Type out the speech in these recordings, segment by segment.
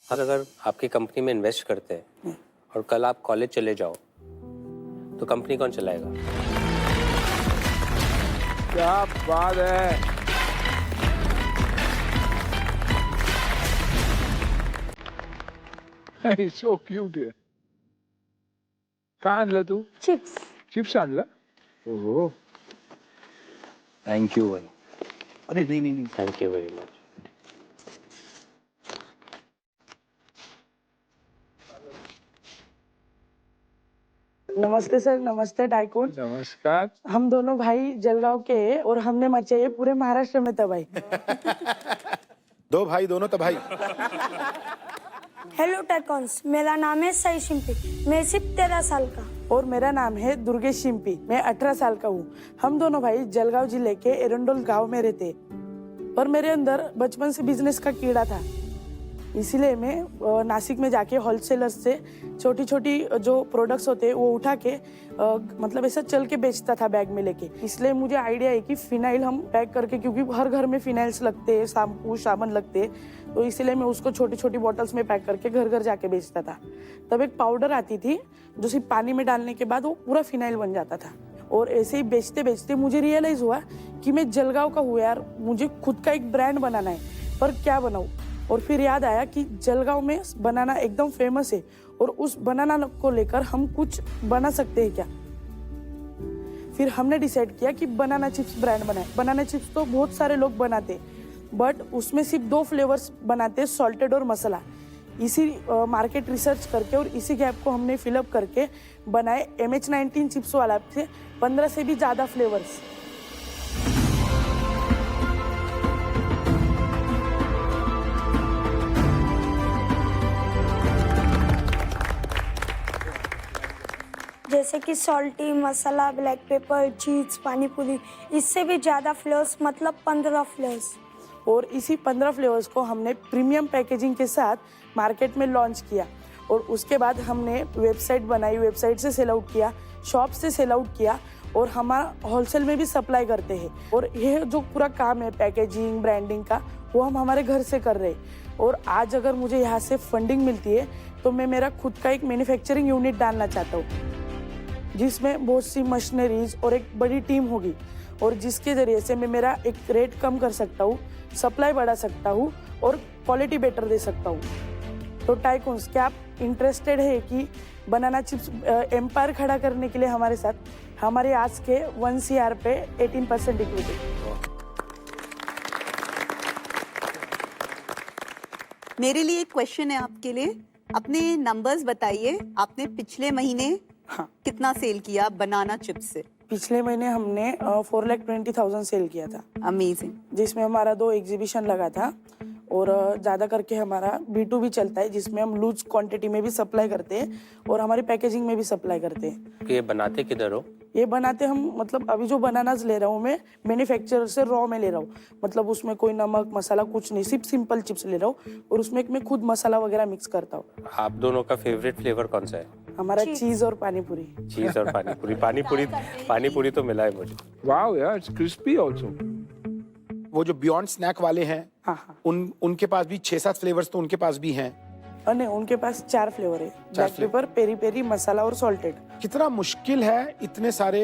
अगर आपकी कंपनी में इन्वेस्ट करते हैं और कल आप कॉलेज चले जाओ तो कंपनी कौन चलाएगा? क्या बात है। He's so cute here. काय आणलं तू? चिप्स. चिप्स आणलं? ओहो. थैंक यू भाई. अरे नहीं. Thank you very much. नमस्ते सर, नमस्ते टाइकून. नमस्कार. हम दोनों भाई जलगांव के हैं और हमने मचाई पूरे महाराष्ट्र में तबाही. दो भाई दोनों तबाही. हेलो टाइकॉन्स, मेरा नाम है साई शिंपी. मैं सिर्फ 13 साल का. और मेरा नाम है दुर्गेश शिंपी. मैं 18 साल का हूँ. हम दोनों भाई जलगांव जिले के एरंडोल गांव में रहते. पर मेरे अंदर बचपन से बिजनेस का कीड़ा था, इसीलिए मैं नासिक में जाके होलसेलर्स से छोटी छोटी जो प्रोडक्ट्स होते हैं वो उठा के मतलब ऐसा चल के बेचता था बैग में लेके. इसलिए मुझे आइडिया है कि फिनाइल हम पैक करके, क्योंकि हर घर में फिनाइल्स लगते हैं, शैम्पू साबुन लगते हैं, तो इसलिए मैं उसको छोटी छोटी बॉटल्स में पैक करके घर घर जाके बेचता था. तब एक पाउडर आती थी जो सिर्फ पानी में डालने के बाद वो पूरा फिनाइल बन जाता था. और ऐसे ही बेचते बेचते मुझे रियलाइज हुआ कि मैं जलगांव का हूँ यार, मुझे खुद का एक ब्रांड बनाना है, पर क्या बनाऊँ. और फिर याद आया कि जलगांव में बनाना एकदम फेमस है और उस बनाना को लेकर हम कुछ बना सकते हैं क्या. फिर हमने डिसाइड किया कि बनाना चिप्स ब्रांड बनाए. बनाना चिप्स तो बहुत सारे लोग बनाते, बट उसमें सिर्फ 2 फ्लेवर्स बनाते, सॉल्टेड और मसाला. इसी मार्केट रिसर्च करके और इसी गैप को हमने फिलअप करके बनाए MH19 चिप्स वाला से 15 से भी ज़्यादा फ्लेवर्स. जैसे कि सॉल्टी, मसाला, ब्लैक पेपर, चीज, पानी पूरी, इससे भी ज़्यादा फ्लेवर्स, मतलब 15 फ्लेवर्स. और इसी 15 फ्लेवर्स को हमने प्रीमियम पैकेजिंग के साथ मार्केट में लॉन्च किया. और उसके बाद हमने वेबसाइट बनाई, वेबसाइट से सेल आउट किया, शॉप से सेल आउट किया और हमारा होलसेल में भी सप्लाई करते हैं. और यह जो पूरा काम है पैकेजिंग ब्रांडिंग का, वो हम हमारे घर से कर रहे हैं. और आज अगर मुझे यहाँ से फंडिंग मिलती है तो मैं मेरा खुद का एक मैन्युफैक्चरिंग यूनिट डालना चाहता हूँ, जिसमें बहुत सी मशीनरीज और एक बड़ी टीम होगी, और जिसके ज़रिए से मैं मेरा एक रेट कम कर सकता हूँ, सप्लाई बढ़ा सकता हूँ और क्वालिटी बेटर दे सकता हूँ. तो टाइकून्स, क्या आप इंटरेस्टेड है कि बनाना चिप्स एम्पायर खड़ा करने के लिए हमारे साथ? हमारे आज के 1 CR पे 18% इक्विटी. मेरे लिए एक क्वेश्चन है आपके लिए. अपने नंबर्स बताइए. आपने पिछले महीने हाँ, कितना सेल किया बनाना चिप्स से? पिछले महीने हमने 4,20,000 सेल किया था, अमेजिंग. जिसमें हमारा 2 एग्जीबिशन लगा था. और ज़्यादा करके हमारा B2B चलता है, जिसमें हम लूज क्वांटिटी में भी सप्लाई करते हैं और हमारी पैकेजिंग में भी सप्लाई करते हैं. ये बनाते किधर हो? ये बनाते हम, मतलब अभी जो बनानास ले रहा हूँ मैं मैन्युफैक्चरर से रॉ में ले रहा हूँ. मतलब उसमें कोई नमक मसाला कुछ नहीं, सिर्फ सिंपल चिप्स ले रहा हूँ और उसमें मैं खुद मसाला वगैरह मिक्स करता हूँ. आप दोनों का फेवरेट फ्लेवर कौन सा है? हमारा चीज़ और पानी पूरी. चीज और पानी पूरी. पानी पूरी तो मिला है मुझे. Wow, yeah, it's crispy also. वो जो बियॉन्ड स्नैक वाले हैं, हाँ. उनके पास भी 6-7 फ्लेवर्स तो उनके पास भी हैं. और नहीं, उनके पास 4 फ्लेवर है, ब्लैक पेपर, पेरी पेरी, मसाला और सॉल्टेड. कितना मुश्किल है इतने सारे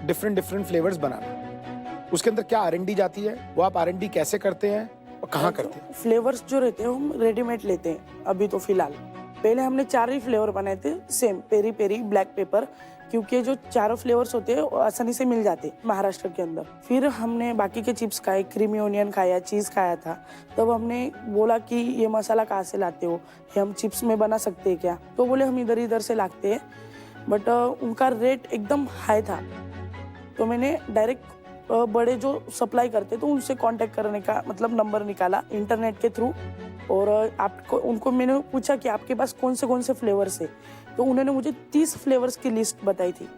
डिफरेंट फ्लेवर्स बनाना. उसके अंदर क्या R&D जाती है? वो आप R&D कैसे करते हैं और कहाँ करते हैं? फ्लेवर्स जो रहते हैं हम रेडीमेड लेते हैं अभी तो फिलहाल. पहले हमने 4 ही फ्लेवर बनाए थे same, peri peri, black pepper, क्योंकि जो चारों फ्लेवर्स होते हैं आसानी से मिल जाते हैं महाराष्ट्र के अंदर. फिर हमने बाकी के चिप्स खाए, क्रीमी ओनियन खाया, चीज़ खाया था. तब हमने बोला कि ये मसाला कहाँ से लाते हो, ये हम चिप्स में बना सकते हैं क्या? तो बोले हम इधर से लाते हैं, बट उनका रेट एकदम हाई था. तो मैंने डायरेक्ट बड़े जो सप्लाई करते तो उनसे कांटेक्ट करने का मतलब नंबर निकाला इंटरनेट के थ्रू. और आपको उनको मैंने पूछा कि आपके पास कौन से फ्लेवर्स है. तो उन्होंने मुझे 30 फ्लेवर्स की लिस्ट बताई थी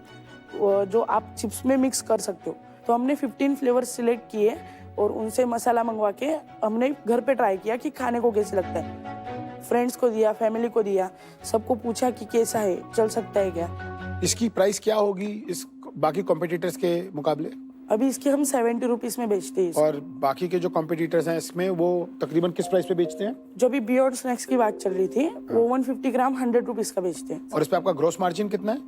जो आप चिप्स में मिक्स कर सकते हो. तो हमने 15 फ्लेवर्स सिलेक्ट किए और उनसे मसाला मंगवा के हमने घर पे ट्राई किया कि खाने को कैसे लगता है. फ्रेंड्स को दिया, फैमिली को दिया, सबको पूछा कि कैसा है, चल सकता है क्या. इसकी प्राइस क्या होगी इस बाकी कॉम्पिटिटर्स के मुकाबले? अभी इसके हम 70 रुपीज में बेचते हैं इसको। और बाकी के जो कॉम्पिटिटर्स हैं इसमें वो तकरीबन किस प्राइस पे बेचते हैं? जो भी बियॉन्ड स्नैक्स की बात चल रही थी वो 150 ग्राम 100 रुपीज का बेचते हैं। और इस पे आपका ग्रोस मार्जिन कितना है?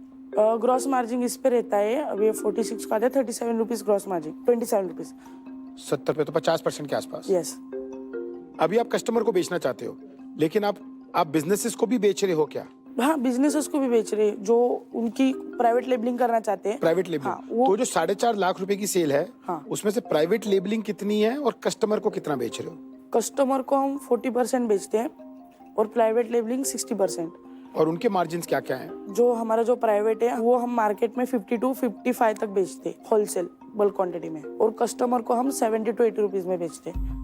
ग्रॉस मार्जिन इस पे रहता है, अभी 46 का आता है, 37 रुपीज ग्रॉस मार्जिन, 27 रुपीज। 70 पे, तो 50% के आसपास। यस। अभी आप कस्टमर को बेचना चाहते हो, लेकिन आप बिजनेसेस को भी बेच रहे हो क्या? हाँ, बिजनेसेस को भी बेच रहे हैं जो उनकी प्राइवेट लेबलिंग करना चाहते हैं। Private labelling. हाँ, वो तो जो 4.5 लाख रुपए की सेल है, हाँ। उसमें से प्राइवेट लेबलिंग कितनी है और कस्टमर को कितना बेच रहे हो? कस्टमर को हम 40% बेचते हैं और प्राइवेट लेबलिंग 60%। और उनके मार्जिन क्या क्या हैं? जो हमारा जो प्राइवेट है वो हम मार्केट में 50 to 55 तक बेचते हैं होलसेल बल्क क्वांटिटी में, और कस्टमर को हम 70 to 80 रुपीज में बेचते हैं।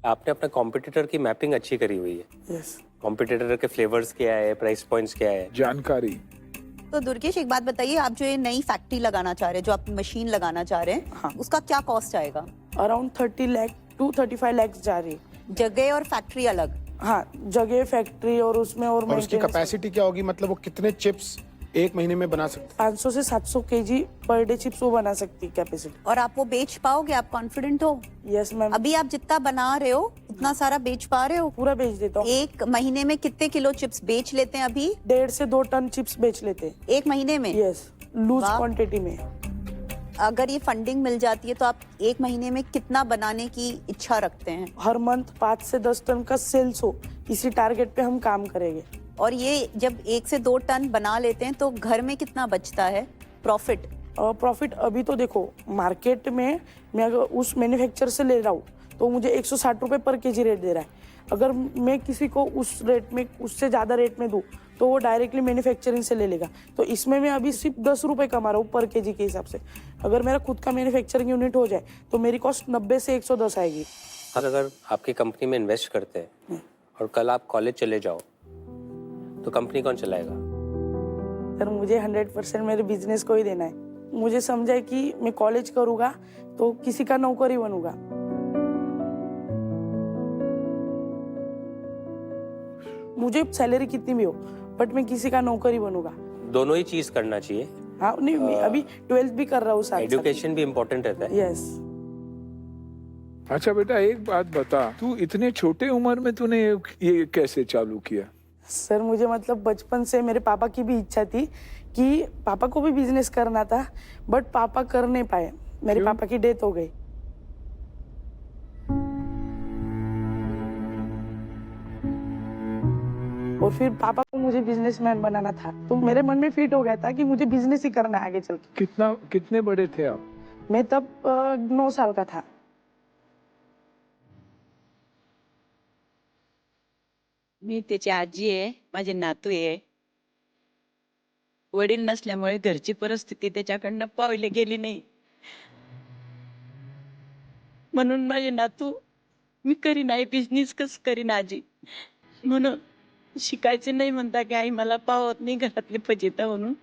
आपने अपने कॉम्पिटिटर की मैपिंग अच्छी करी हुई है। यस। कॉम्पिटिटर के फ्लेवर्स क्या है, प्राइस पॉइंट्स क्या है। जानकारी। तो दुर्गेश, एक बात बताइए, आप जो ये नई फैक्ट्री लगाना चाह रहे हैं, जो आप मशीन लगाना चाह रहे हैं, हाँ। उसका क्या कॉस्ट आएगा? अराउंड 30 लाख to 35 लाख जा रही है। जगह और फैक्ट्री अलग? हाँ, जगह, फैक्ट्री और उसमें और और उसकी maintenance। कैपेसिटी क्या होगी? मतलब वो कितने चिप्स एक महीने में बना सकते 500 से 700 केजी पर डे चिप्स वो बना सकती है कैपेसिटी। और आप वो बेच पाओगे? आप कॉन्फिडेंट हो? यस मैम, अभी आप जितना बना रहे हो उतना सारा बेच पा रहे हो? पूरा बेच देता हूँ। एक महीने में कितने किलो चिप्स बेच लेते हैं अभी? 1.5 से 2 टन चिप्स बेच लेते हैं। एक महीने में? यस, लूज वाह। क्वांटिटी में। अगर ये फंडिंग मिल जाती है तो आप एक महीने में कितना बनाने की इच्छा रखते हैं? हर मंथ 5 से 10 टन का सेल्स हो, इसी टारगेट पे हम काम करेंगे। और ये जब 1 से 2 टन बना लेते हैं तो घर में कितना बचता है प्रॉफिट? प्रॉफिट अभी तो देखो, मार्केट में मैं अगर उस मैन्युफैक्चर से ले रहा हूँ तो मुझे 160 रुपए पर केजी रेट दे रहा है। अगर मैं किसी को उस रेट में, उससे ज़्यादा रेट में दूँ तो वो डायरेक्टली मैन्युफैक्चरिंग से ले लेगा। तो इसमें मैं अभी सिर्फ 10 रुपए कमा रहा हूँ पर केजी के हिसाब से। अगर मेरा खुद का मैन्युफैक्चरिंग यूनिट हो जाए तो मेरी कॉस्ट 90 से 110 आएगी। अगर आपकी कंपनी में इन्वेस्ट करते हैं और कल आप कॉलेज चले जाओ तो कंपनी कौन चलाएगा? सर, मुझे 100% मेरे बिजनेस को ही देना है। मुझे समझा है कि मैं कॉलेज करूँगा तो किसी का नौकरी बनूंगा। मुझे सैलरी कितनी भी हो बट मैं किसी का नौकरी बनूंगा। दोनों ही चीज करना चाहिए। हाँ, नहीं, मैं अभी 12th भी कर रहा हूँ साथ। एजुकेशन भी इम्पोर्टेंट रहता है। यस। अच्छा बेटा, एक बात बता, तू इतने छोटे उम्र में तूने ये कैसे चालू किया? सर, मुझे मतलब बचपन से मेरे पापा की भी इच्छा थी कि पापा को भी बिजनेस करना था, बट पापा कर नहीं पाए। मेरे क्यों? पापा की डेथ हो गई। और फिर पापा को मुझे बिजनेसमैन बनाना था, तो मेरे मन में फिट हो गया था कि मुझे बिजनेस ही करना है आगे चल के। कितने बड़े थे आप? मैं तब 9 साल का था। मी त्याची आजी आहे, माझे नातू आहे. वडील नसल्यामुळे घरची परिस्थिती त्याच्याकडनं पावली गेली नाही. म्हणून माझे नातू, मी करीन आई बिझनेस कस करीन आजी, म्हणून शिकायचे नाही म्हणता की आई मला पावत नाही घरातली फजिता म्हणून